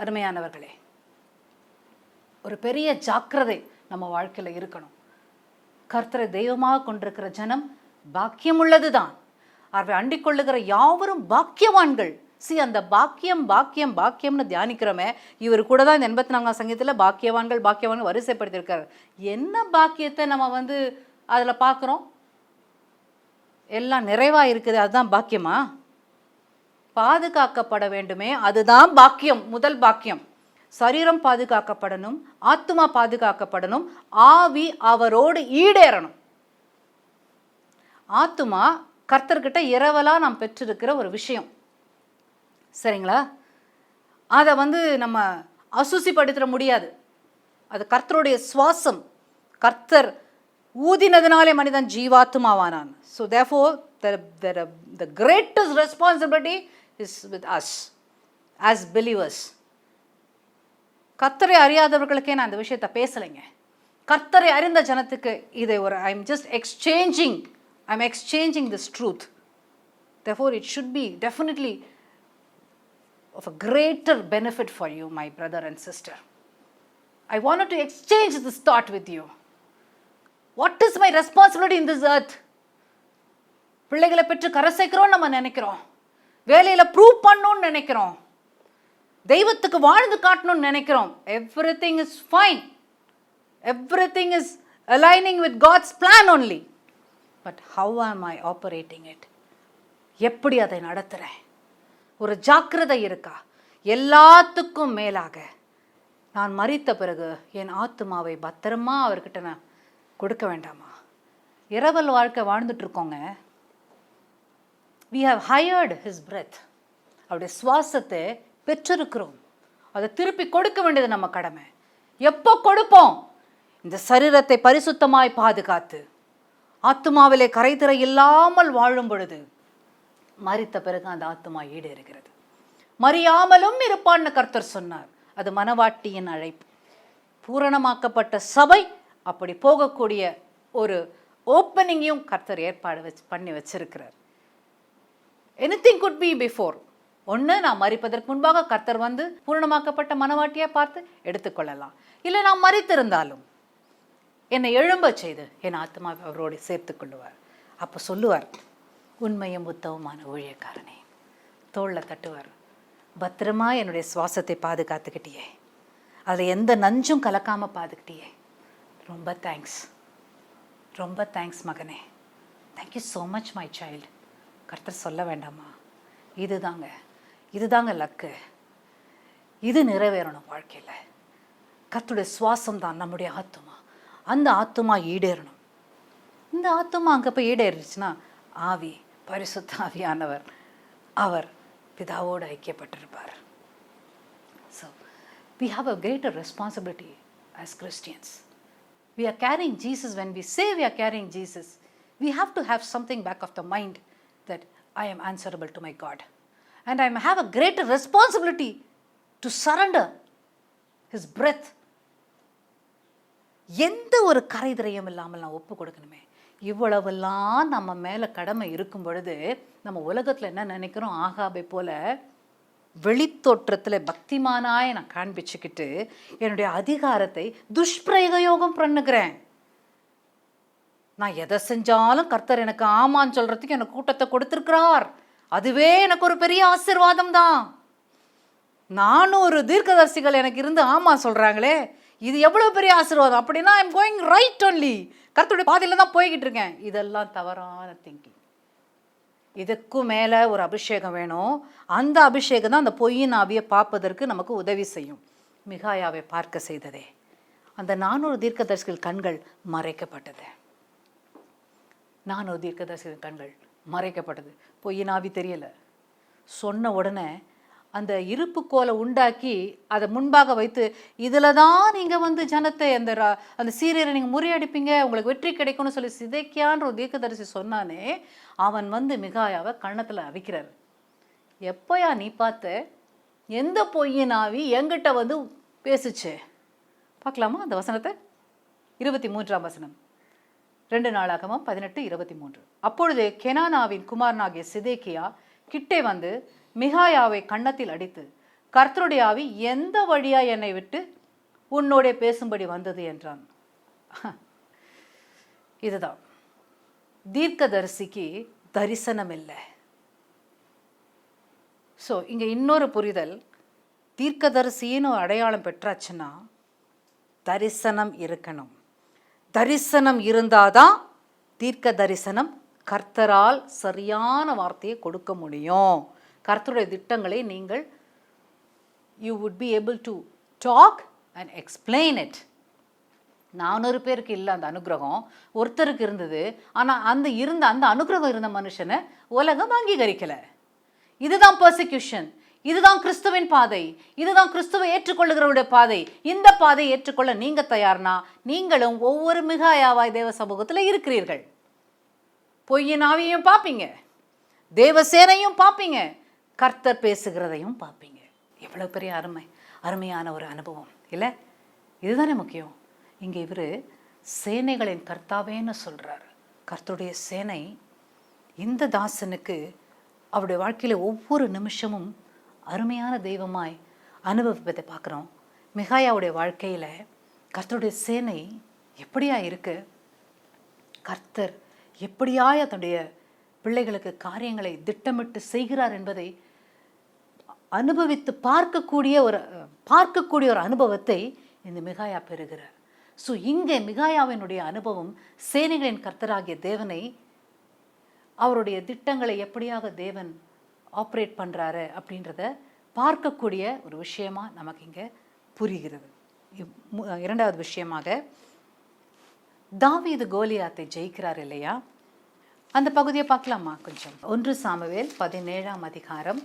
அருமையானவர்களே, ஒரு பெரிய ஜாக்கிரதை நம்ம வாழ்க்கையில் இருக்கணும். கர்த்தரை தெய்வமாக கொண்டிருக்கிற ஜனம் பாக்கியம் உள்ளதுதான். அவரை அண்டிக் கொள்ளுகிற யாவரும் பாக்கியவான்கள். அந்த பாக்கியம் பாக்கியம் பாக்கியம்னு தியானிக்கிறோமே, இவர் கூட தான் இந்த 84ஆம் சங்கீதத்தில் பாக்கியவான்கள் பாக்கியவான்கள் வரிசைப்படுத்தியிருக்காரு. என்ன பாக்கியத்தை நம்ம அதில் பார்க்குறோம்? எல்லாம் நிறைவாக இருக்குது, அதுதான் பாக்கியமா? பாதுகாக்கப்பட வேண்டுமே, அதுதான் பாக்கியம். முதல் பாக்கியம். சரீரம் பாதுகாக்கப்படணும், ஆத்துமா பாதுகாக்கப்படணும், ஆவி அவரோடு ஈடேறணும். ஆத்துமா கர்த்தர்கிட்ட இரவலா நாம் பெற்றிருக்கிற ஒரு விஷயம், சரிங்களா? அதை நம்ம அசுசிப்படுத்த முடியாது. அது கர்த்தருடைய சுவாசம். கர்த்தர் ஊதினதுனாலே மனிதன் ஜீவாத்துமாவானான். So therefore the greatest responsibility is with us as believers. கர்த்தரை அறியாதவர்களுக்கே நான் இந்த விஷயத்தை பேசலைங்க. கர்த்தரை அறிந்த ஜனத்துக்கு இதை I'm just exchanging this truth. Therefore it should be definitely of a greater benefit for you, my brother and sister. I wanted to exchange this thought with you. What is my responsibility in this earth? பிள்ளைகளை பெற்று கரை சேர்க்கிறோம் நம்ம நினைக்கிறோம், வேலையில் prove பண்ணணும்னு நினைக்கிறோம், தெய்வத்துக்கு வாழ்ந்து காட்டணும்னு நினைக்கிறோம். everything is fine, everything is aligning with God's plan only, but how am I operating it? எப்படி அதை நடத்துகிறேன்? ஒரு ஜாக்கிரதை இருக்கா? எல்லாத்துக்கும் மேலாக நான் மரித்த பிறகு என் ஆத்துமாவை பத்திரமா அவர்கிட்ட நான் கொடுக்க வேண்டாமா? இரவல் வாழ்க்கை வாழ்ந்துட்டு இருக்கோங்க. we have hired his breath. அவருடைய சுவாசத்தை பெற்றிருக்கிறோம். அதை திருப்பி கொடுக்க வேண்டியது நம்ம கடமை. எப்போ கொடுப்போம்? இந்த சரீரத்தை பரிசுத்தமாய் பாதுகாத்து ஆத்துமாவிலே கரைதிரை இல்லாமல் வாழும் பொழுது மரித்த பிறகு அந்த ஆத்துமா ஈடேறுகிறது. மறியாமலும் இருப்பான்னு கர்த்தர் சொன்னார். அது மனவாட்டியின் அழைப்பு. பூரணமாக்கப்பட்ட சபை அப்படி போகக்கூடிய ஒரு ஓப்பனிங்கையும் கர்த்தர் ஏற்பாடு பண்ணி வச்சிருக்கிறார். Anything could be before. ஒன்று, நான் மரிப்பதற்கு முன்பாக கர்த்தர் பூரணமாக்கப்பட்ட மனவாட்டியாக பார்த்து எடுத்துக்கொள்ளலாம். இல்லை நான் மரித்திருந்தாலும் என்னை எழும்ப செய்து என் ஆத்மாவை அவரோடு சேர்த்து கொள்ளுவார். அப்போ சொல்லுவார், உண்மையும் உத்தவமான ஊழியக்காரனே. தோளில் தட்டுவார், பத்திரமா என்னுடைய சுவாசத்தை பாதுகாத்துக்கிட்டியே, அதில் எந்த நஞ்சும் கலக்காமல் பாதுக்கிட்டியே, ரொம்ப தேங்க்ஸ், ரொம்ப தேங்க்ஸ் மகனே, thank you so much my child. கர்த்தர் சொல்ல வேண்டாமா? இதுதாங்க லக்கு. இது நிறைவேறணும் வாழ்க்கையில். கர்த்தருடைய சுவாசம் தான் நம்முடைய ஆத்துமா. அந்த ஆத்துமா ஈடேறணும். இந்த ஆத்துமா அங்கே போய் ஈடேறிச்சுன்னா ஆவி, பரிசுத்த ஆவியானவர், அவர் பிதாவோடு ஐக்கியப்பட்டிருப்பார். So we have a greater responsibility as Christians. We are carrying Jesus. When we say we are carrying Jesus, we have to have something back of the mind that I am answerable to my God. And I have a greater responsibility to surrender His breath. எந்த ஒரு கரைதிரையும் இல்லாமல் நான் ஒப்பு கொடுக்கணுமே. இவ்வளவெல்லாம் நம்ம மேலே கடமை இருக்கும் பொழுது நம்ம உலகத்தில் என்ன நினைக்கிறோம்? ஆகாபை போல வெளித்தோற்றத்தில் பக்திமானாய் நான் காண்பிச்சுக்கிட்டு என்னுடைய அதிகாரத்தை துஷ்பிரயோகம் பண்ணுகிறேன். நான் எதை செஞ்சாலும் கர்த்தர் எனக்கு ஆமான்னு சொல்கிறதுக்கு எனக்கு கூட்டத்தை கொடுத்துருக்கிறார். அதுவே எனக்கு ஒரு பெரிய ஆசீர்வாதம் தான். 400 தீர்க்கதரிசிகள் எனக்கு இருந்து ஆமா சொல்கிறாங்களே, இது எவ்வளோ பெரிய ஆசீர்வாதம். அப்படின்னா I am going right only, கர்த்தருடைய பாதையில் தான் போய்கிட்டு இருக்கேன். இதெல்லாம் தவறான திங்கிங். இதுக்கும் மேலே ஒரு அபிஷேகம் வேணும். அந்த அபிஷேகம் தான் அந்த பொய்யின் ஆவியை பார்ப்பதற்கு நமக்கு உதவி செய்யும். மிகாயாவை பார்க்க செய்ததே அந்த 400 தீர்க்கதரிசிகள் கண்கள் மறைக்கப்பட்டது. 400 தீர்க்கதரிசிகள் கண்கள் மறைக்கப்பட்டது. பொய்யின் ஆவி தெரியலை. சொன்ன உடனே அந்த இருப்பு கோலை உண்டாக்கி அதை முன்பாக வைத்து, இதில் தான் நீங்கள் ஜனத்தை அந்த சீரியரை நீங்கள் முறியடிப்பீங்க, உங்களுக்கு வெற்றி கிடைக்கும்னு சொல்லி சிதைக்கியான்ற ஒரு தீர்க்கதரிசி சொன்னானே, அவன் மிகாயாவை கன்னத்தில் அவிக்கிறார். எப்போயா நீ பார்த்த? எந்த பொய்யின் ஆவி எங்கிட்ட பேசுச்சு? பார்க்கலாமா அந்த வசனத்தை? 23ஆம் வசனம், 2 நாளாகமம் 18:23. அப்பொழுது கெனானாவின் குமாரனாகிய சிதேக்கியா கிட்டே மிகாயாவை கன்னத்தில் அடித்து, கர்த்தருடைய ஆவி எந்த வழியா என்னை விட்டு உன்னோட பேசும்படி வந்தது என்றான். இதுதான் தீர்க்கதரிசிக்கு தரிசனம் இல்லை. ஸோ இங்கே இன்னொரு புரிதல், தீர்க்கதரிசின்னு ஒரு அடையாளம் பெற்றாச்சுன்னா தரிசனம் இருக்கணும். தரிசனம் இருந்தாதான் தீர்க்க தரிசனம் கர்த்தரால் சரியான வார்த்தையை கொடுக்க முடியும். கர்த்தருடைய திட்டங்களை நீங்கள் you would be able to talk and explain it. 400 பேருக்கு இல்லை அந்த அனுகிரகம், ஒருத்தருக்கு இருந்தது. ஆனால் அந்த அனுகிரகம் இருந்த மனுஷனை உலகம் அங்கீகரிக்கலை. இதுதான் பெர்சிக்யூஷன், இதுதான் கிறிஸ்துவின் பாதை, இதுதான் கிறிஸ்துவை ஏற்றுக்கொள்ளுகிறவருடைய பாதை. இந்த பாதையை ஏற்றுக்கொள்ள நீங்க தயார்னா நீங்களும் ஒவ்வொரு மிகாயாவாய் தேவ சமூகத்தில் இருக்கிறீர்கள். பொய்யின் ஆவியையும் பார்ப்பீங்க, தேவசேனையும் பார்ப்பீங்க, கர்த்தர் பேசுகிறதையும் பார்ப்பீங்க. எவ்வளவு பெரிய அருமையான ஒரு அனுபவம் இல்லை? இதுதானே முக்கியம். இங்கே இவர் சேனைகளின் கர்த்தாவேன்னு சொல்றார். கர்த்தருடைய சேனை இந்த தாசனுக்கு அவருடைய வாழ்க்கையில் ஒவ்வொரு நிமிஷமும் அருமையான தெய்வமாய் அனுபவிப்பதை பார்க்குறோம். மிகாயாவுடைய வாழ்க்கையில் கர்த்தருடைய சேனை எப்படியா இருக்கு, கர்த்தர் எப்படியாய் தன்னுடைய பிள்ளைகளுக்கு காரியங்களை திட்டமிட்டு செய்கிறார் என்பதை அனுபவித்து பார்க்கக்கூடிய ஒரு அனுபவத்தை இந்த மிகாயா பெறுகிறார். ஸோ இங்கே மிகாயாவினுடைய அனுபவம் சேனைகளின் கர்த்தராகிய தேவனை, அவருடைய திட்டங்களை எப்படியாக தேவன் ஆப்ரேட் பண்ணுறாரு அப்படின்றத பார்க்கக்கூடிய ஒரு விஷயமா நமக்கு இங்கே புரிகிறது. இரண்டாவது விஷயமாக தாவீது கோலியாத்தை ஜெயிக்கிறார் இல்லையா? அந்த பகுதியை பார்க்கலாமா கொஞ்சம்? 1 சாமுவேல் 17ஆம் அதிகாரம்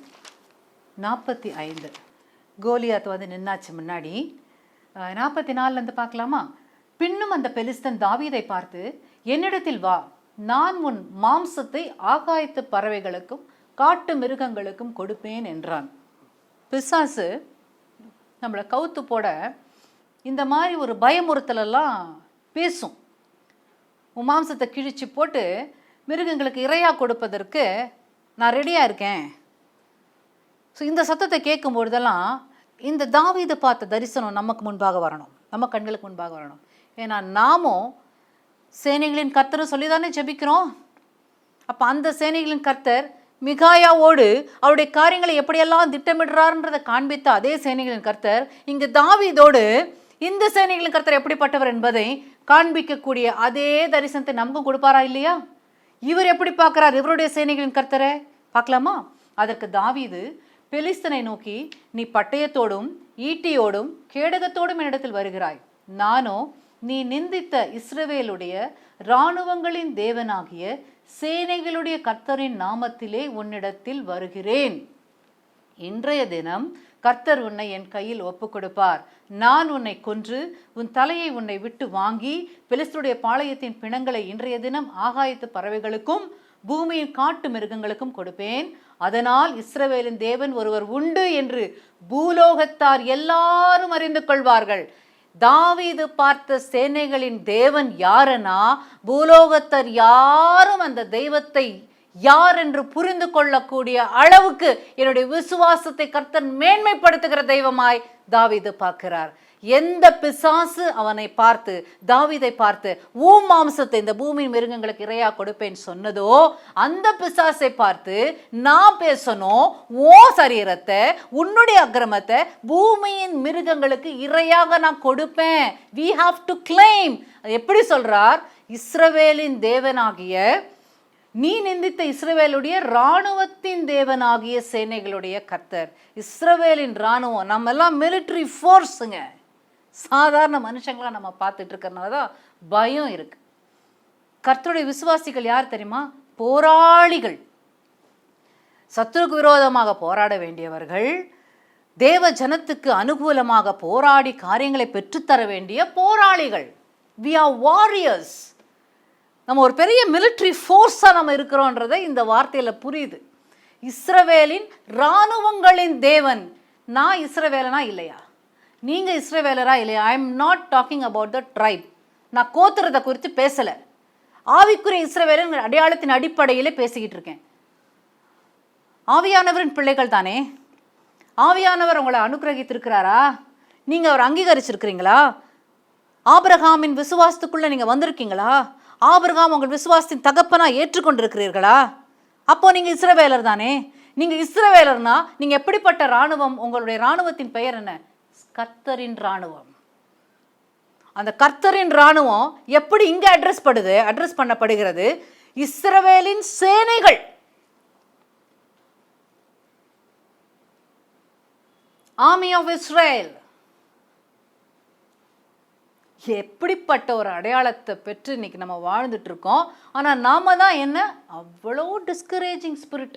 45. கோலியாத் நின்னாச்சு முன்னாடி. 44 பார்க்கலாமா? பின்னும் அந்த பெலிஸ்தன் தாவீதை பார்த்து, என்னிடத்தில் வா, நான் உன் மாம்சத்தை ஆகாயத்து பறவைகளுக்கும் காட்டு மிருகங்களுக்கும் கொடுப்பேன் என்றான். பிசாசு நம்மளை கவுத்து போட இந்த மாதிரி ஒரு பயமுறுத்தலெல்லாம் பேசும். உன் மாம்சத்தை கிழிச்சு போட்டு மிருகங்களுக்கு இரையாக கொடுப்பதற்கு நான் ரெடியாக இருக்கேன். ஸோ இந்த சத்தத்தை கேட்கும்பொழுதெல்லாம் இந்த தாவீதை பார்த்த தரிசனம் நமக்கு முன்பாக வரணும், நம்ம கண்களுக்கு முன்பாக வரணும். ஏன்னா நாமும் சேனைகளின் கர்த்தர் சொல்லி தானே ஜெபிக்கிறோம். அப்போ அந்த சேனைகளின் கர்த்தர் மிகாயாவோடு அவருடைய காரியங்களை எப்படியெல்லாம் திட்டமிடுறாருன்றதை காண்பித்த அதே சேனைகளின் கர்த்தர் இங்கு தாவீதோடு இந்த சேனைகளின் கர்த்தர் எப்படிப்பட்டவர் என்பதை காண்பிக்கக்கூடிய அதே தரிசனத்தை நமக்கும் கொடுப்பாரா இல்லையா? இவர் எப்படி பார்க்கிறார் இவருடைய சேனைகளின் கர்த்தரை பார்க்கலாமா? அதற்கு தாவீது பெலிஸ்தனை நோக்கி, நீ பட்டயத்தோடும் ஈட்டியோடும் கேடகத்தோடும் என்னிடத்தில் வருகிறாய், நானோ நீ நிந்தித்த இஸ்ரவேலுடைய இராணுவங்களின் தேவனாகிய சேனைகளுடைய கர்த்தரின் நாமத்திலே உன்னிடத்தில் வருகிறேன். இன்றைய தினம் கர்த்தர் உன்னை என் கையில் ஒப்பு கொடுப்பார். நான் உன்னை கொன்று உன் தலையை உன்னை விட்டு வாங்கி பெலிஸ்தருடைய பாளையத்தின் பிணங்களை இன்றைய தினம் ஆகாயத்து பறவைகளுக்கும் பூமியின் காட்டு மிருகங்களுக்கும் கொடுப்பேன். அதனால் இஸ்ரவேலின் தேவன் ஒருவர் உண்டு என்று பூலோகத்தார் எல்லாரும் அறிந்து கொள்வார்கள். தாவீது பார்த்த சேனைகளின் தேவன் யாருன்னா, பூலோகத்தார் யாரும் அந்த தெய்வத்தை யார் என்று புரிந்து கொள்ளக்கூடிய அளவுக்கு என்னுடைய விசுவாசத்தை கர்த்தர் மேன்மைப்படுத்துகிற தெய்வமாய் தாவீது பார்க்கிறார். எந்த பிசாசு அவனை பார்த்து தாவீதை பார்த்து மாம்சத்தை இந்த பூமியின் மிருகங்களுக்கு இரையா கொடுப்பேன் சொன்னதோ, அந்த பிசாசை பார்த்து நான் பேசணும், ஓ சரீரத்தை உன்னுடைய அக்கிரமத்தை பூமியின் மிருகங்களுக்கு இரையாக நான் கொடுப்பேன். we have to claim. எப்படி சொல்றார்? இஸ்ரவேலின் தேவனாகிய நீ நிந்தித்த இஸ்ரவேலுடைய இராணுவத்தின் தேவனாகிய சேனைகளுடைய கர்த்தர். இஸ்ரவேலின் இராணுவம், நம்ம எல்லாம் மிலிட்ரி ஃபோர்ஸுங்க. சாதாரண மனுஷங்களா நம்ம பார்த்துட்டு இருக்கிறனால தான் பயம் இருக்கு. கர்த்தருடைய விசுவாசிகள் யார் தெரியுமா? போராளிகள். சத்துருக்கு விரோதமாக போராட வேண்டியவர்கள், தேவ ஜனத்துக்கு அனுகூலமாக போராடி காரியங்களை பெற்றுத்தர வேண்டிய போராளிகள். we are warriors. நம்ம ஒரு பெரிய மிலிட்ரி ஃபோர்ஸாக நம்ம இருக்கிறோன்றதை இந்த வார்த்தையில் புரியுது. இஸ்ரவேலின் இராணுவங்களின் தேவன். நான் இஸ்ரவேலனா இல்லையா? நீங்கள் இஸ்ரவேலரா இல்லையா? I am not talking about the tribe. நான் கோத்திரத்தை குறித்து பேசலை, ஆவிக்குரிய இஸ்ரவேலன் அடையாளத்தின் அடிப்படையிலே பேசிக்கிட்டு இருக்கேன். ஆவியானவரின் பிள்ளைகள் தானே. ஆவியானவர் உங்களை அனுக்கிரகித்திருக்கிறாரா? நீங்கள் அவர் அங்கீகரிச்சிருக்கிறீங்களா? ஆபிரகாமின் விசுவாசத்துக்குள்ளே நீங்கள் வந்திருக்கீங்களா? ஆபிரகாம் உங்கள் விசுவாசத்தின் தகப்பனா ஏற்றுக்கொண்டிருக்கிறீர்களா? அப்போ நீங்கள் இஸ்ரவேலர் தானே. நீங்கள் இஸ்ரவேலர்னா நீங்கள் எப்படிப்பட்ட இராணுவம்? உங்களுடைய இராணுவத்தின் பெயர் என்ன? கர்த்தரின் இராணுவம். அந்த கர்த்தரின் இராணுவம் எப்படி இங்கே அட்ரஸ் பண்ணப்படுகிறது? இஸ்ரவேலின் சேனைகள். Army of Israel. எப்படிப்பட்ட ஒரு அடையாளத்தை பெற்று இன்னைக்கு நம்ம வாழ்ந்துட்டு இருக்கோம். ஆனால் நாம தான் என்ன, அவ்வளோ டிஸ்கரேஜிங் ஸ்பிரிட்,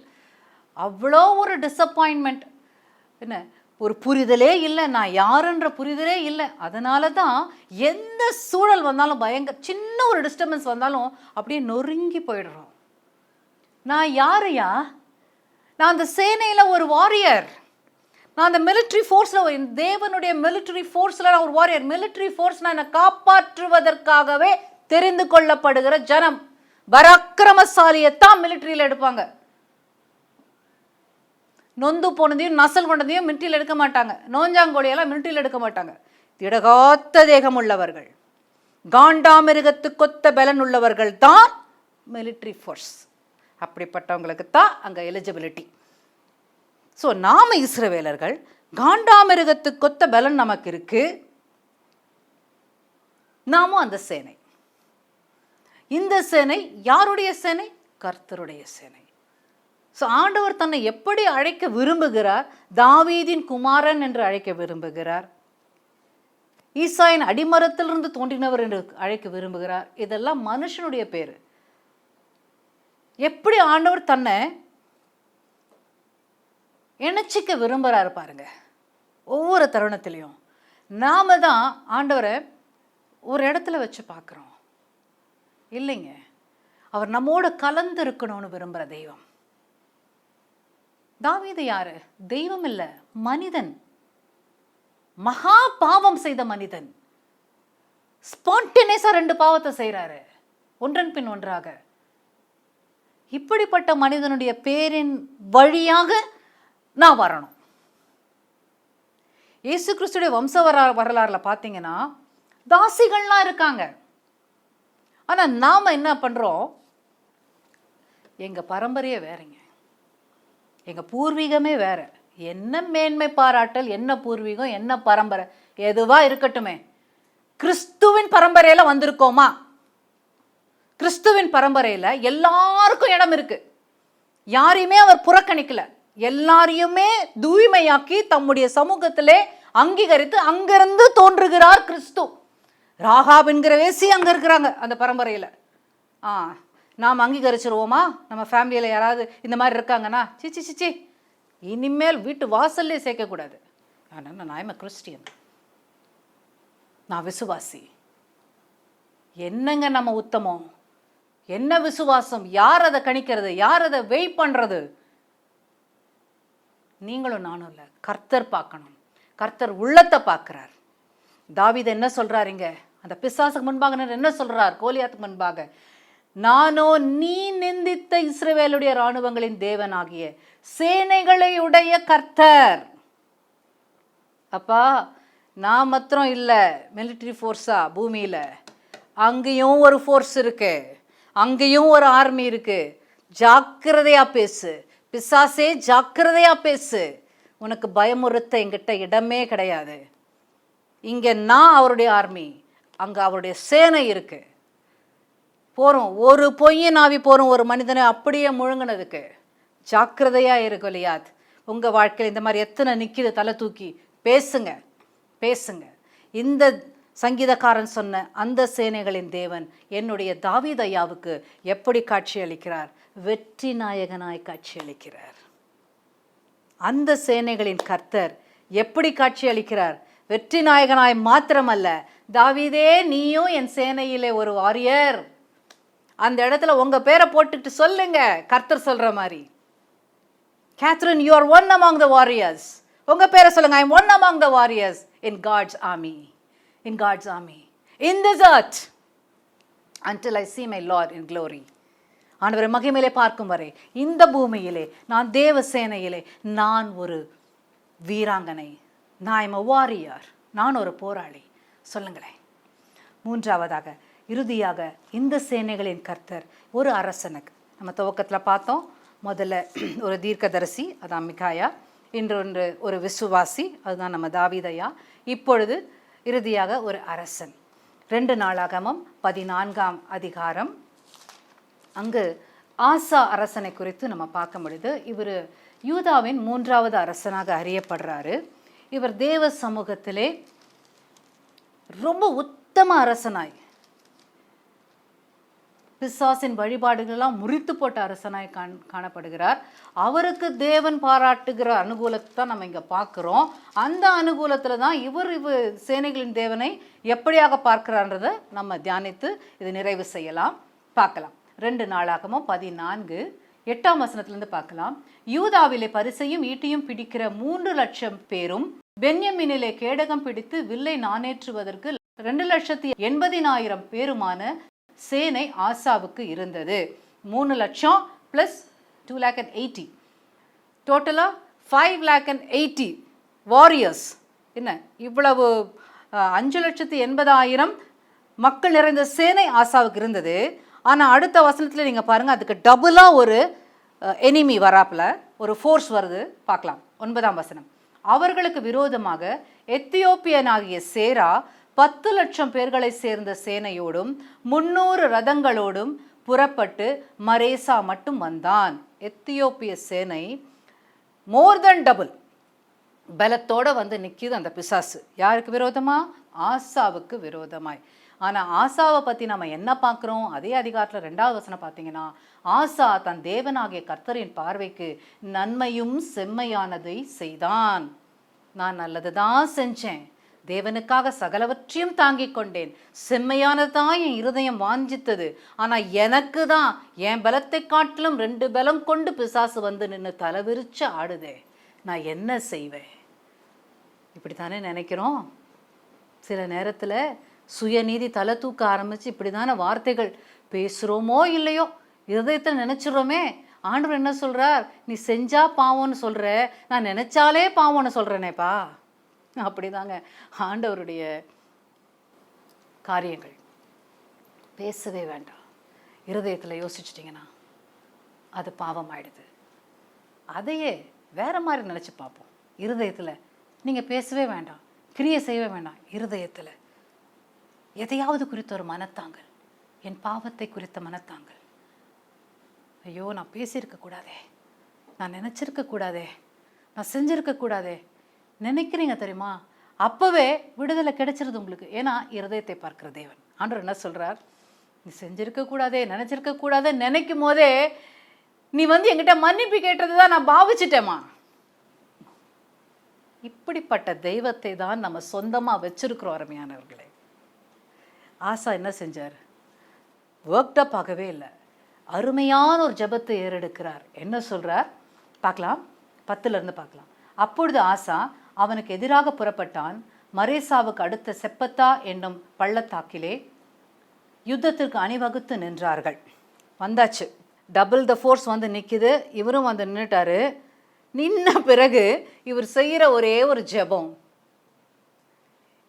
அவ்வளோ ஒரு டிசப்பாயின்மெண்ட், என்ன ஒரு புரிதலே இல்லை, நான் யாருன்ற புரிதலே இல்லை. அதனால தான் எந்த சூழல் வந்தாலும் சின்ன ஒரு டிஸ்டர்பன்ஸ் வந்தாலும் அப்படியே நொறுங்கி போயிடுறோம். நான் யாரையா? நான் அந்த சேனையில் ஒரு வாரியர். நான் அந்த மிலிட்ரி ஃபோர்ஸில், தேவனுடைய மிலிட்ரி ஃபோர்ஸில் நான் ஒரு வாரியர். மிலிட்ரி ஃபோர்ஸ் நான் என்னை காப்பாற்றுவதற்காகவே தெரிந்து கொள்ளப்படுகிற ஜனம். பராக்கிரமசாலியத்தான் மிலிட்ரியில் எடுப்பாங்க. நொந்து போனதையும் நசல் கொண்டதையும் மிலிட்ரியில் எடுக்க மாட்டாங்க. நோஞ்சாங்கோடியெல்லாம் மிலிட்ரியில் எடுக்க மாட்டாங்க. திடகாத்த தேகம் உள்ளவர்கள், காண்டாமிருகத்து கொத்த பலன் உள்ளவர்கள் தான் மிலிட்ரி ஃபோர்ஸ். அப்படிப்பட்டவங்களுக்கு தான் அங்கே எலிஜிபிலிட்டி. ஸோ நாம இஸ்ரவேலர்கள், காண்டாமிருகத்து கொத்த பலன் நமக்கு இருக்கு. நாமும் அந்த சேனை. இந்த சேனை யாருடைய சேனை? கர்த்தருடைய சேனை. ஸோ ஆண்டவர் தன்னை எப்படி அழைக்க விரும்புகிறார்? தாவீதின் குமாரன் என்று அழைக்க விரும்புகிறார். ஈசாயின் அடிமரத்திலிருந்து தோன்றினவர் என்று அழைக்க விரும்புகிறார். இதெல்லாம் மனுஷனுடைய பேரு. எப்படி ஆண்டவர் தன்னை இணைச்சிக்க விரும்புகிறாரு பாருங்க. ஒவ்வொரு தருணத்திலையும் நாம தான் ஆண்டவரை ஒரு இடத்துல வச்சு பார்க்குறோம் இல்லைங்க. அவர் நம்மோட கலந்து இருக்கணும்னு விரும்புகிற தெய்வம். தாவீது யாரு? தெய்வம் இல்லை, மனிதன். மகா பாவம் செய்த மனிதன். ஸ்பான்டேனியஸா 2 பாவத்தை செய்கிறாரு, ஒன்றன் பின் ஒன்றாக. இப்படிப்பட்ட மனிதனுடைய பேரின் வழியாக நான் வரணும். இயேசு கிறிஸ்துடைய வம்ச வரலாறுல பார்த்தீங்கன்னா தாசிகள்லாம் இருக்காங்க. ஆனால் நாம் என்ன பண்ணுறோம்? எங்கள் பரம்பரையே வேறங்க, எங்கள் பூர்வீகமே வேற. என்ன மேன்மை பாராட்டல், என்ன பூர்வீகம், என்ன பரம்பரை எதுவா இருக்கட்டுமே, கிறிஸ்துவின் பரம்பரையில் வந்திருக்கோமா? கிறிஸ்துவின் பரம்பரையில் எல்லாருக்கும் இடம் இருக்கு. யாரையுமே அவர் புறக்கணிக்கல. எல்லாரையுமே தூய்மையாக்கி தம்முடைய சமூகத்திலே அங்கீகரித்து அங்கிருந்து தோன்றுகிறார் கிறிஸ்து. ராகாப் என்கிற வேசி அங்கே இருக்கிறாங்க அந்த பரம்பரையில். நாம் அங்கீகரிச்சிருவோமா? நம்ம ஃபேமிலியில் யாராவது இந்த மாதிரி இருக்காங்கன்னா சிச்சி சிச்சி இனிமேல் வீட்டு வாசல்லே சேர்க்கக்கூடாது. ஆனால் நான் ஐம் எ கிறிஸ்டியன், நான் விசுவாசி. என்னங்க நம்ம உத்தமம், என்ன விசுவாசம்? யார் அதை கணிக்கிறது? யார் அதை வெயிட் பண்ணுறது? நீங்களும் நானும் இல்லை, கர்த்தர் பார்க்கணும். கர்த்தர் உள்ளத்தை பார்க்கிறார். தாவீது என்ன சொல்றாருங்க? அந்த பிசாசுக்கு முன்பாக என்ன சொல்றார்? கோலியாத்துக்கு முன்பாக, நானோ நீ நிந்தித்த இஸ்ரவேலுடைய இராணுவங்களின் தேவனாகிய சேனைகளை உடைய கர்த்தர். அப்பா, நான் மாத்திரம் இல்லை மிலிட்ரி ஃபோர்ஸா பூமியில், அங்கேயும் ஒரு ஃபோர்ஸ் இருக்கு, அங்கேயும் ஒரு ஆர்மி இருக்கு. ஜாக்கிரதையா பேசு பிசாசே, ஜாக்கிரதையா பேசு. உனக்கு பயமுறுத்த என்கிட்ட இடமே கிடையாது. இங்கே நான் அவருடைய ஆர்மி, அங்கே அவருடைய சேனை இருக்கு. போகிறோம், ஒரு பொய்யின் ஆவி போகிறோம் ஒரு மனிதனை அப்படியே முழுங்கினதுக்கு. ஜாக்கிரதையா இருக்கு கோலியாத். உங்கள் வாழ்க்கையில் இந்த மாதிரி எத்தனை நிற்கிது தலை தூக்கி? பேசுங்க பேசுங்க. இந்த சங்கீதக்காரன் சொன்ன அந்த சேனைகளின் தேவன் என்னுடைய தாவீது ஐயாவுக்கு எப்படி காட்சி அளிக்கிறார்? வெற்றி நாயகனாய் காட்சி அளிக்கிறார். அந்த சேனைகளின் கர்த்தர் எப்படி காட்சி அளிக்கிறார்? வெற்றி நாயகனாய் மாத்திரமல்ல, தாவீதே நீயும் என் சேனையிலே ஒரு வாரியர். அந்த இடத்துல உங்க பேரை போட்டுட்டு சொல்லுங்க, கர்த்தர் சொல்ற மாதிரி. Catherine, you are one among the warriors. உங்க பேரை சொல்லுங்க, I am one among the warriors in God's army. In God's army. In this earth. Until I see my Lord in glory. ஆண்டவரை மகிமையிலே பார்க்கும் வரை இந்த பூமியிலே நான் தேவ சேனையிலே நான் ஒரு வீராங்கனை, நான் எம் வாரியர், நான் ஒரு போராளி. சொல்லுங்களேன். மூன்றாவதாக, இறுதியாக, இந்த சேனைகளின் கர்த்தர் ஒரு அரசனுக்கு. நம்ம துவக்கத்தில் பார்த்தோம், முதல்ல ஒரு தீர்க்கதரிசி, அதான் மிகாயா. இன்றொன்று ஒரு விசுவாசி, அதுதான் நம்ம தாவீதையா. இப்பொழுது இறுதியாக ஒரு அரசன். 2 நாளாகமம் 14ஆம் அதிகாரம். அங்கு ஆசா அரசனை குறித்து நம்ம பார்க்க முடியுது. இவர் யூதாவின் 3வது அரசனாக அறியப்படுறாரு. இவர் தேவ சமூகத்திலே ரொம்ப உத்தம அரசனாய், பிசாசின் வழிபாடுகளெல்லாம் முறித்து போட்ட அரசனாய் காணப்படுகிறார். அவருக்கு தேவன் பாராட்டுகிற அனுகூலத்தை தான் நம்ம இங்கே பார்க்குறோம். அந்த அனுகூலத்தில் தான் இவர் சேனைகளின் தேவனை எப்படியாக பார்க்கிறான்றதை நம்ம தியானித்து இது நிறைவு செய்யலாம், பார்க்கலாம். 2 நாளாகமோ 14 8ஆம் வசனத்திலிருந்து பார்க்கலாம். யூதாவிலே பரிசையும் ஈட்டியும் பிடிக்கிற 3,00,000 பேரும், பென்யமீனிலே கேடகம் பிடித்து வில்லை நாணேற்றுவதற்கு 2,80,000 பேருமான சேனை ஆசாவுக்கு இருந்தது. 3,00,000 + 2,80,000, டோட்டலாக 5,80,000 வாரியர்ஸ். என்ன இவ்வளவு 5,80,000 மக்கள் நிறைந்த சேனை ஆசாவுக்கு இருந்தது. ஆனால் அடுத்த வசனத்தில் நீங்கள் பாருங்கள், அதுக்கு டபுளாக ஒரு எனிமி வராப்பில் ஒரு ஃபோர்ஸ் வருது, பார்க்கலாம். 9ஆம் வசனம். அவர்களுக்கு விரோதமாக எத்தியோப்பியனாகிய சேரா 10,00,000 பேர்களை சேர்ந்த சேனையோடும் 300 ரதங்களோடும் புறப்பட்டு மரேசா மட்டும் வந்தான். எத்தியோப்பிய சேனை மோர் தென் டபுள் பலத்தோடு வந்து நிற்கிது அந்த பிசாசு. யாருக்கு விரோதமா? ஆசாவுக்கு விரோதமாய். ஆனால் ஆசாவை பற்றி நம்ம என்ன பார்க்குறோம்? அதே அதிகாரத்தில் 2வது வசனம் பார்த்தீங்கன்னா, ஆசா தன் தேவனாகிய கர்த்தரின் பார்வைக்கு நன்மையும் செம்மையானதை செய்தான். நான் நல்லது தான் செஞ்சேன், தேவனுக்காக சகலவற்றையும் தாங்கிக் கொண்டேன், செம்மையானதான் என் இருதயம் வாஞ்சித்தது. ஆனால் எனக்கு தான் என் பலத்தை காட்டிலும் 2 பலம் கொண்டு பிசாசு வந்து நின்று தலைவிரிச்சு ஆடுதே, நான் என்ன செய்வேன்? இப்படி தானே நினைக்கிறோம். சில நேரத்தில் சுயநீதி தலை தூக்க ஆரம்பித்து இப்படி தானே வார்த்தைகள் பேசுகிறோமோ இல்லையோ, இருதயத்தில் நினச்சிடுறோமே. ஆண்டவர் என்ன சொல்கிறார்? நீ செஞ்சா பாவம்னு சொல்கிற, நான் நினச்சாலே பாவம்னு சொல்கிறேனேப்பா. அப்படி தாங்க ஆண்டவருடைய காரியங்கள். பேசவே வேண்டாம். இருதயத்தில் யோசிச்சிட்டிங்கன்னா அது பாவம் ஆயிடுது. அதையே வேற மாதிரி நினச்சி பார்ப்போம். இருதயத்தில் நீங்கள் பேசவே வேண்டாம், கிரியை செய்யவே வேண்டாம். இருதயத்தில் எதையாவது குறித்த ஒரு மனத்தாங்கள், என் பாவத்தை குறித்த மனத்தாங்கள். ஐயோ, நான் பேசியிருக்க கூடாதே, நான் நினச்சிருக்க கூடாதே, நான் செஞ்சிருக்க கூடாதே நினைக்கிறீங்க தெரியுமா? அப்போவே விடுதலை கிடைச்சிருது உங்களுக்கு. ஏன்னா இருதயத்தை பார்க்கிற தேவன். ஆண்டவர் என்ன சொல்கிறார்? நீ செஞ்சிருக்க கூடாதே, நினச்சிருக்க கூடாதே நினைக்கும் போதே நீ வந்து என்கிட்ட மன்னிப்பு கேட்டது தான் நான் பாவிச்சிட்டேம்மா. இப்படிப்பட்ட தெய்வத்தை தான் நம்ம சொந்தமாக வச்சிருக்கிறோம் அருமையானவர்களே. ஆசா என்ன செஞ்சார்? ஒர்க்டப் ஆகவே இல்லை, அருமையான ஒரு ஜெபத்தை ஏறெடுக்கிறார். என்ன சொல்கிறார் பார்க்கலாம், 10லிருந்து பார்க்கலாம். அப்பொழுது ஆசா அவனுக்கு எதிராக புறப்பட்டான். மரேசாவுக்கு அடுத்த செப்பத்தா என்னும் பள்ளத்தாக்கிலே யுத்தத்திற்கு அணிவகுத்து நின்றார்கள். வந்தாச்சு, டபுள் த ஃபோர்ஸ் வந்து நிற்கிது. இவரும் வந்து நின்றுட்டாரு. நின்ன பிறகு இவர் செய்கிற ஒரே ஒரு ஜெபம்.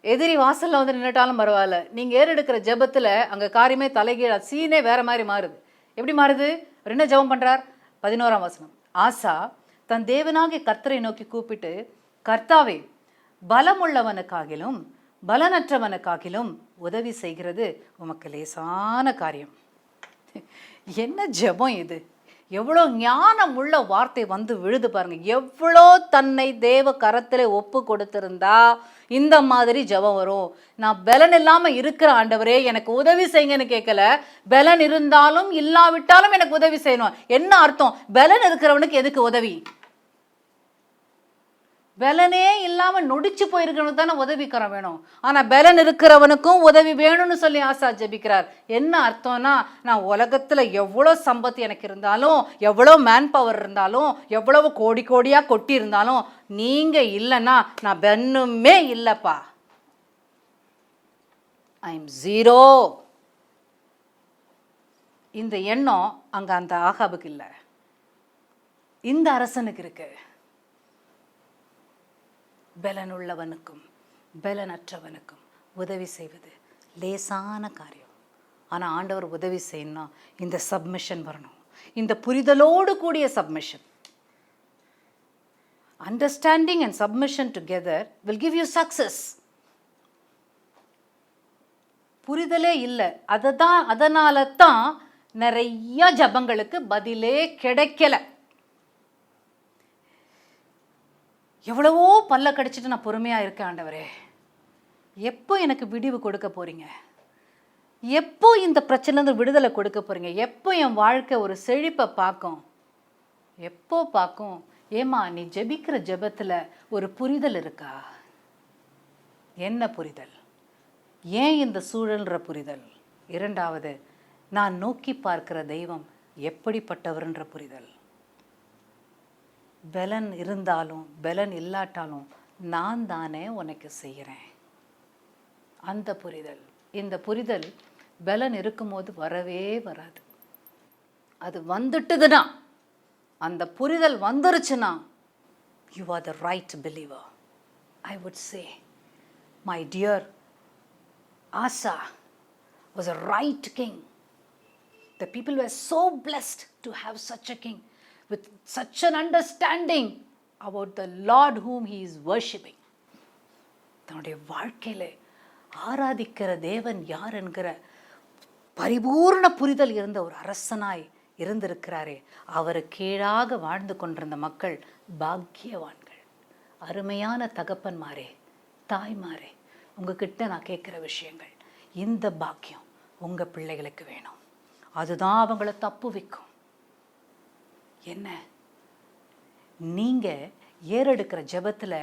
எதிரி வாசலில் வந்து நின்றுட்டாலும் பரவாயில்ல, நீங்கள் ஏறெடுக்கிற ஜெபத்தில் அங்கே காரியமே தலைகீழ, சீனே வேற மாதிரி மாறுது. எப்படி மாறுது? என்ன ஜெபம் பண்ணுறார்? 11ஆம் வசனம். ஆசா தன் தேவனாகிய கர்த்தரை நோக்கி கூப்பிட்டு, கர்த்தாவே, பலமுள்ளவனுக்காகிலும் பலனற்றவனுக்காகிலும் உதவி செய்கிறது உமக்கு லேசான காரியம். என்ன ஜெபம் இது! எவ்வளோ ஞானம் உள்ள வார்த்தை வந்து விழுது பாருங்க. எவ்வளோ தன்னை தேவ கரத்தில் ஒப்பு கொடுத்திருந்தா இந்த மாதிரி ஜெபம் வரும். நான் பலன் இல்லாமல் இருக்கிற ஆண்டவரே எனக்கு உதவி செய்யுங்கன்னு கேட்கல, பலன் இருந்தாலும் இல்லாவிட்டாலும் எனக்கு உதவி செய்யணும். என்ன அர்த்தம்? பலன் இருக்கிறவனுக்கு எதுக்கு உதவி? பலனே இல்லாமல் நொடிச்சு போயிருக்கிறவனுக்கு தானே உதவிக்கரம் வேணும். ஆனால் பலன் இருக்கிறவனுக்கும் உதவி வேணும்னு சொல்லி ஆசா ஜெபிக்கிறார். என்ன அர்த்தம்னா, நான் உலகத்தில் எவ்வளோ சம்பத்து எனக்கு இருந்தாலும், எவ்வளோ மேன் பவர் இருந்தாலும், எவ்வளவு கோடி கோடியாக கொட்டி இருந்தாலும், நீங்கள் இல்லைன்னா நான் பெண்ணுமே இல்லைப்பா, ஐ எம் ஜீரோ. இந்த எண்ணம் அங்கே அந்த ஆகாபுக்கு இல்லை, இந்த அரசனுக்கு இருக்கு. பலனுள்ளவனுக்கும் பலனற்றவனுக்கும் உதவி செய்வது லேசான காரியம். ஆனால் ஆண்டவர் உதவி செய்யணும்னா இந்த சப்மிஷன் வரணும், இந்த புரிதலோடு கூடிய submission. Understanding and submission together will give you success. புரிதலே இல்லை, அதனால தான் நிறைய ஜபங்களுக்கு பதிலே கிடைக்கல. எவ்வளவோ பல்ல கடிச்சிட்டு நான் பொறுமையாக இருக்கேன், ஆண்டவரே எப்போ எனக்கு விடிவு கொடுக்க போறீங்க, எப்போ இந்த பிரச்சனைலேருந்து விடுதலை கொடுக்க போறீங்க, எப்போ என் வாழ்க்கை ஒரு செழிப்பை பார்க்கும், எப்போ பார்க்கும். ஏமா நீ ஜெபிக்கிற ஜெபத்தில் ஒரு புரிதல் இருக்கா? என்ன புரிதல்? ஏன் இந்த சூழல்ன்ற புரிதல். இரண்டாவது, நான் நோக்கி பார்க்கிற தெய்வம் எப்படிப்பட்டவர்ன்ற புரிதல். பலன் இருந்தாலும் பலன் இல்லாட்டாலும் நான் தானே உனக்கு செய்கிறேன், அந்த புரிதல். இந்த புரிதல் பலன் இருக்கும்போது வரவே வராது. அது வந்துட்டுதுன்னா, அந்த புரிதல் வந்துருச்சுன்னா, you are the right believer. I would say my dear Asa was a right king. The people were so blessed to have such a king with such an understanding about the Lord whom he is worshipping. தன்னுடைய வாழ்க்கையில ஆராதிக்கிற தேவன் யார் என்கிற பரிபூர்ண புரிதல் இருந்த ஒரு அரசனாய் இருந்திருக்கிறாரே, அவர் கீழாக வாழ்ந்து கொண்டிருந்த மக்கள் பாக்கியவான்கள். அருமையான தகப்பன்மாரே, தாய்மாரே, உங்ககிட்ட நான் கேட்குற விஷயங்கள், இந்த பாக்கியம் உங்கள் பிள்ளைகளுக்கு வேணும். அதுதான் அவங்கள தப்பு வைக்கும். என்ன, நீங்கள் ஏறெடுக்கிற ஜெபத்தில்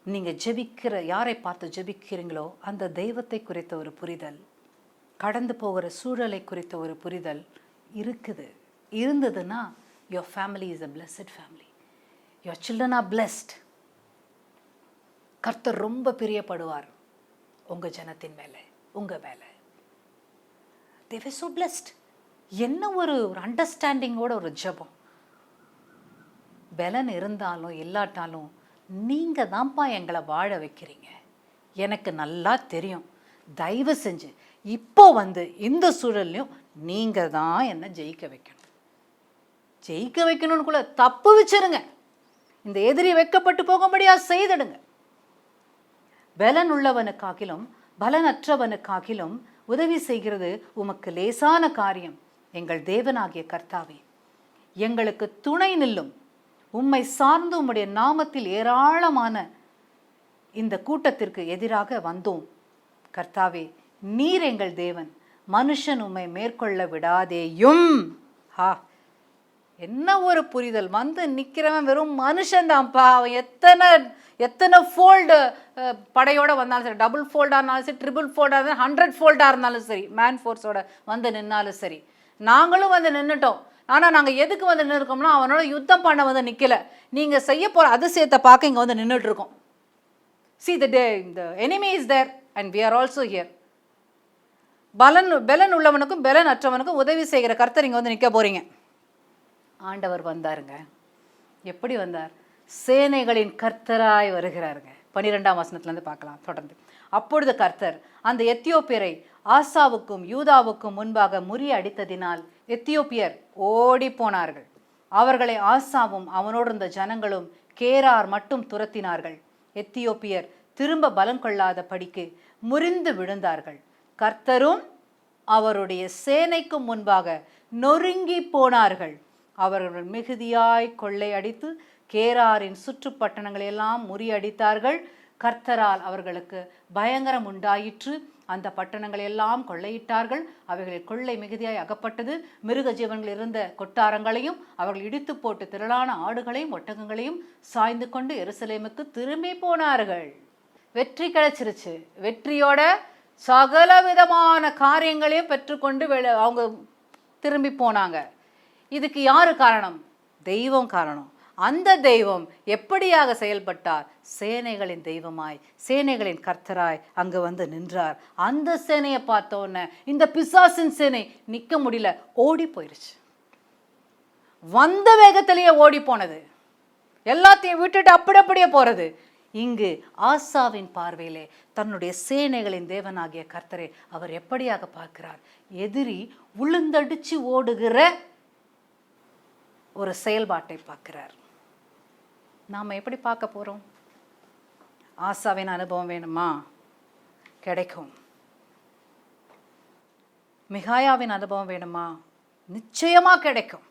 நீங்கள் ஜெபிக்கிற யாரை பார்த்து ஜெபிக்கிறீங்களோ அந்த தெய்வத்தை குறித்த ஒரு புரிதல், கடந்து போகிற சூழலை குறித்த ஒரு புரிதல் இருந்ததுன்னா your family is a blessed family. Your children are blessed. கர்த்தர் ரொம்ப பிரியப்படுவார் உங்கள் ஜனத்தின் மேலே, உங்கள் மேலே. They were so blessed. என்ன ஒரு அண்டர்ஸ்டாண்டிங்கோட ஒரு ஜெபம். பலன் இருந்தாலும் இல்லாட்டாலும் நீங்கள் தான்ப்பா எங்களை வாழ வைக்கிறீங்க, எனக்கு நல்லா தெரியும், தயவு செஞ்சு இப்போ இந்த சூழல்லையும் நீங்கள் தான் என்னை ஜெயிக்க வைக்கணும். ஜெயிக்க வைக்கணும்னு கூட தப்பு வச்சிருங்க, இந்த எதிரி வைக்கப்பட்டு போகும்படியா செய்திடுங்க. பலன் உள்ளவனுக்காகிலும் பலனற்றவனுக்காகிலும் உதவி செய்கிறது உமக்கு லேசான காரியம். எங்கள் தேவனாகிய கர்த்தாவே, எங்களுக்கு துணை நில்லும். உம்மை சார்ந்து உம்முடைய நாமத்தில் ஏராளமான இந்த கூட்டத்திற்கு எதிராக வந்தோம். கர்த்தாவே, நீர் எங்கள் தேவன், மனுஷன் உம்மை மேற்கொள்ள விடாதேயும். என்ன ஒரு புரிதல். நிற்கிறவன் வெறும் மனுஷன்தான்ப்பா. அவன் எத்தனை ஃபோல்டு படையோடு வந்தாலும் சரி, டபுள் ஃபோல்டாக இருந்தாலும் சரி, ட்ரிபிள் ஃபோல்டாக இருந்தாலும் 100 ஃபோல்டாக இருந்தாலும் சரி, மேன் ஃபோர்ஸோட நின்னாலும் சரி. நாங்களும் நின்றுட்டோம். ஆனால் நாங்கள் எதுக்கு நின்றுருக்கோம்னா, அவனோட யுத்தம் பண்ண நிற்கல, நீங்கள் செய்ய போகிற அதிசயத்தை பார்க்க இங்கே நின்றுட்டுருக்கோம். See the enemy is there and we are also here. பலன் உள்ளவனுக்கும் பலன் அற்றவனுக்கும் உதவி செய்கிற கர்த்தர் இங்கே நிற்க போகிறீங்க. ஆண்டவர் வந்தாருங்க. எப்படி வந்தார்? சேனைகளின் கர்த்தராய் வருகிறாருங்க. 12ஆம் வசனத்துலேருந்து பார்க்கலாம் தொடர்ந்து. அப்பொழுது கர்த்தர் அந்த எத்தியோப்பியரை ஆசாவுக்கும் யூதாவுக்கும் முன்பாக முறியடித்ததினால் எத்தியோப்பியர் ஓடி போனார்கள். அவர்களை ஆசாவும் அவனோடு இருந்த ஜனங்களும் கேரார் மட்டும் துரத்தினார்கள். எத்தியோப்பியர் திரும்ப பலம் கொள்ளாத படிக்கு முறிந்து விழுந்தார்கள். கர்த்தரும் அவருடைய சேனைக்கும் முன்பாக நொறுங்கி போனார்கள். அவர்கள் மிகுதியாய் கொள்ளையடித்து கேராரின் சுற்றுப்பட்டணங்களெல்லாம் முறியடித்தார்கள். கர்த்தரால் அவர்களுக்கு பயங்கரம் உண்டாயிற்று. அந்த பட்டணங்களெல்லாம் கொள்ளையிட்டார்கள். அவைகளில் கொள்ளை மிகுதியாய் அகப்பட்டது. மிருக ஜீவன்கள் இருந்த கொட்டாரங்களையும் அவர்கள் இடித்து போட்டு திரளான ஆடுகளையும் ஒட்டகங்களையும் சாய்ந்து கொண்டு எருசலேமுக்கு திரும்பி போனார்கள். வெற்றி கிடைச்சிருச்சு. வெற்றியோட சகல விதமான காரியங்களையும் பெற்றுக்கொண்டு அவங்க திரும்பி போனாங்க. இதுக்கு யாரு காரணம்? தெய்வம் காரணம். அந்த தெய்வம் எப்படியாக செயல்பட்டார்? சேனைகளின் தெய்வமாய், சேனைகளின் கர்த்தராய் அங்கு நின்றார். அந்த சேனையை பார்த்தோன்னே இந்த பிசாசின் சேனை நிற்க முடியல, ஓடி போயிருச்சு. வந்த வேகத்திலேயே ஓடி போனது. எல்லாத்தையும் விட்டுட்டு அப்படியே போறது. இங்கு ஆசாவின் பார்வையிலே தன்னுடைய சேனைகளின் தேவனாகிய கர்த்தரை அவர் எப்படியாக பார்க்கிறார்? எதிரி உளுந்தடிச்சு ஓடுகிற ஒரு செயல்பாட்டை பார்க்கிறார். நாம எப்படி பார்க்க போறோம்? ஆசாவின் அனுபவம் வேணுமா? கிடைக்கும். மிகாயாவின் அனுபவம் வேணுமா? நிச்சயமா கிடைக்கும்.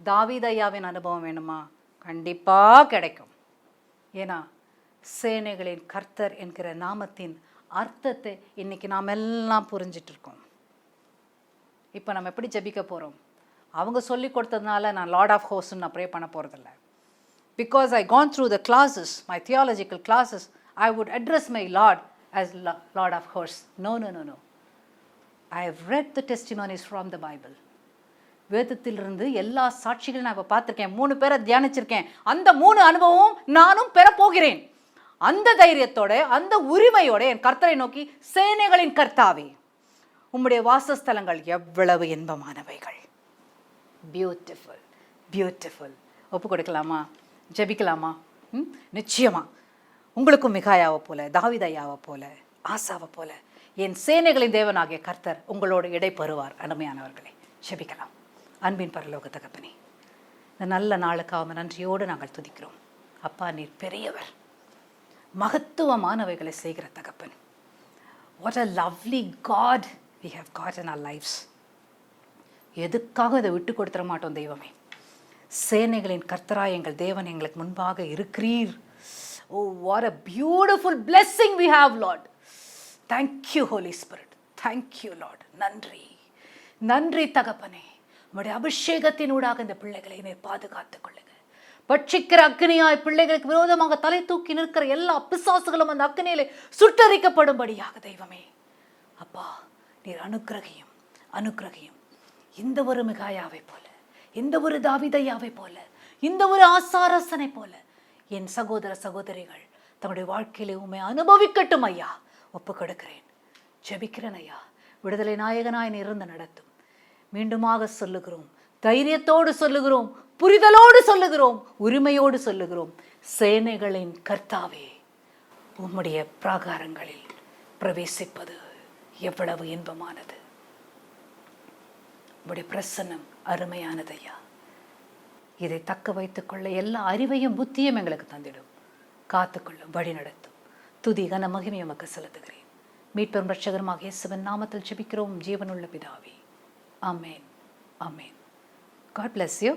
தாவீது ஐயாவின் அனுபவம் வேணுமா? கண்டிப்பா கிடைக்கும். ஏன்னா சேனைகளின் கர்த்தர் என்கிற நாமத்தின் அர்த்தத்தை இன்னைக்கு நாம் எல்லாம் புரிஞ்சிட்டு இருக்கோம். இப்போ நம்ம எப்படி ஜெபிக்க போறோம்? அவங்க சொல்லி கொடுத்ததுனால நான் லார்ட் ஆஃப் ஹோஸ்ட்னு நான் ப்ரே பண்ண போறதில்ல. Because I gone through the classes, my theological classes, I would address my Lord as Lord of hosts. No. I have read the testimonies from the Bible. வேதத்திலிருந்து எல்லா சாட்சிகளும் நான் இப்போ பார்த்துருக்கேன். 3 பேரை தியானிச்சிருக்கேன். அந்த 3 அனுபவமும் நானும் பெற போகிறேன். அந்த தைரியத்தோட, அந்த உரிமையோட என் கர்த்தரை நோக்கி, சேனைகளின் கர்த்தாவே, உம்முடைய வாசஸ்தலங்கள் எவ்வளவு இன்பமானவைகள். Beautiful, beautiful. ஒப்பு கொடுக்கலாமா? ஜெபிக்கலாமா? நிச்சயமா உங்களுக்கும் மிகாயாவை போல, தாவீது ஐயாவை போல, ஆசாவை போல என் சேனைகளின் தேவனாகிய கர்த்தர் உங்களோடு இடைப்பெறுவார். அருமையானவர்களே, ஜெபிக்கலாம். அன்பின் பரலோக தகப்பனே, இந்த நல்ல நாளுக்காக நன்றியோடு நாங்கள் துதிக்கிறோம். அப்பா, நீர் பெரியவர், மகத்துவமானவைகளை செய்கிற தகப்பன். What a lovely God we have got in our lives. எதுக்காக இதை விட்டு கொடுத்துட மாட்டோம் தெய்வமே. சேனைகளின் கர்த்தராய் எங்கள் தேவன் எங்களுக்கு முன்பாக இருக்கிறீர். Oh, what a beautiful blessing we have, Lord. Thank you, Holy Spirit. Thank you, Lord. நன்றி, நன்றி தகப்பனே. உம்முடைய அபிஷேகத்தினூடாக இந்த பிள்ளைகளை நீர் பாதுகாத்துக் கொள்ளுங்க. பட்சிக்கிற அக்னியாய் பிள்ளைகளுக்கு விரோதமாக தலை தூக்கி நிற்கிற எல்லா பிசாசுகளும் அந்த அக்னியிலே சுட்டரிக்கப்படும்படியாக தெய்வமே அப்பா நீர் அனுக்கிரகியும், அனுக்கிரகியும். இந்த ஒரு மிகாயாவை போல, இந்த ஒரு தாவீதையாவை போல, இந்த ஒரு ஆசாரசனை போல என் சகோதர சகோதரிகள் தங்களுடைய வாழ்க்கையிலே உண்மை அனுபவிக்கட்டும் ஐயா. ஒப்பு கொடுக்கிறேன், ஜெபிக்கிறேன் ஐயா. விடுதலை நாயகனாய் இருந்து நடத்தும். மீண்டுமாக சொல்லுகிறோம், தைரியத்தோடு சொல்லுகிறோம், புரிதலோடு சொல்லுகிறோம், உரிமையோடு சொல்லுகிறோம். சேனைகளின் கர்த்தாவே, உம்முடைய பிராகாரங்களில் பிரவேசிப்பது எவ்வளவு இன்பமானது. உம்முடைய பிரசன்னம் அருமையானது ஐயா. இதை தக்க வைத்துக் கொள்ள எல்லா அறிவையும் புத்தியும் எங்களுக்கு தந்திடும். காத்துக்கொள்ளும், வழி நடத்தும். துதி கன மகிமை உமக்கு செலுத்துகிறேன். மீட்பெரும் ரட்சகருமாக இயேசுவின் நாமத்தில் ஜெபிக்கிறோம் ஜீவனுள்ள பிதாவே. ஆமென், ஆமென். God bless you.